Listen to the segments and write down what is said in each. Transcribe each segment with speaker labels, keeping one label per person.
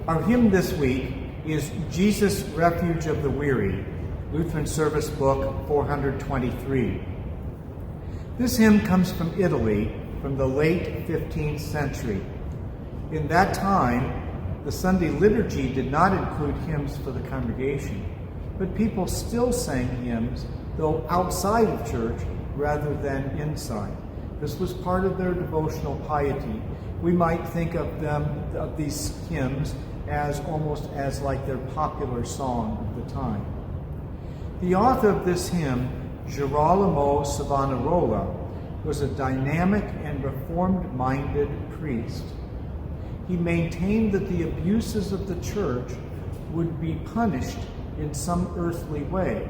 Speaker 1: Our hymn this week is Jesus, Refuge of the Weary, Lutheran Service Book 423. This hymn comes from Italy from the late 15th century. In that time, the Sunday liturgy did not include hymns for the congregation, but people still sang hymns, though outside of church rather than inside. This was part of their devotional piety. We might think of these hymns as almost as like their popular song of the time. The author of this hymn, Girolamo Savonarola, was a dynamic and reformed-minded priest. He maintained that the abuses of the church would be punished in some earthly way.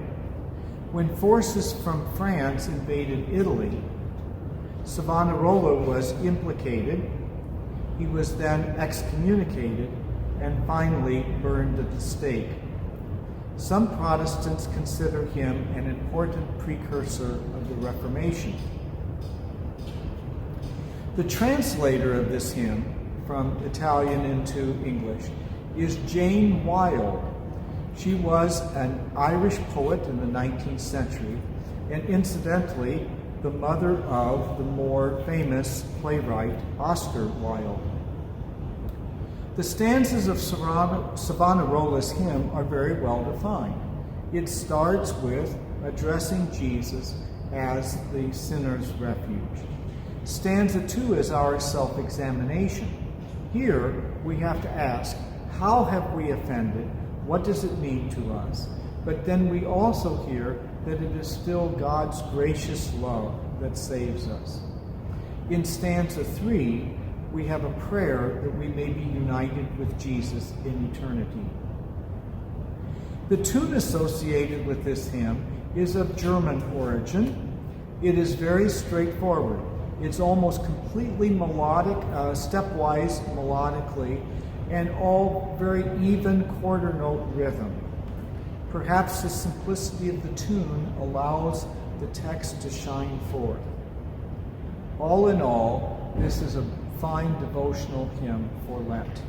Speaker 1: When forces from France invaded Italy, Savonarola was implicated. He was then excommunicated and finally burned at the stake. Some Protestants consider him an important precursor of the Reformation. The translator of this hymn from Italian into English is Jane Wilde. She was an Irish poet in the 19th century, and incidentally, the mother of the more famous playwright Oscar Wilde. The stanzas of Savonarola's hymn are very well defined. It starts with addressing Jesus as the sinner's refuge. Stanza 2 is our self-examination. Here, we have to ask, how have we offended? What does it mean to us? But then we also hear that it is still God's gracious love that saves us. In stanza 3, we have a prayer that we may be united with Jesus in eternity. The tune associated with this hymn is of German origin. It is very straightforward. It's almost completely melodic, stepwise melodically, and all very even quarter note rhythm. Perhaps the simplicity of the tune allows the text to shine forth. All in all, this is a fine devotional hymn for Lent.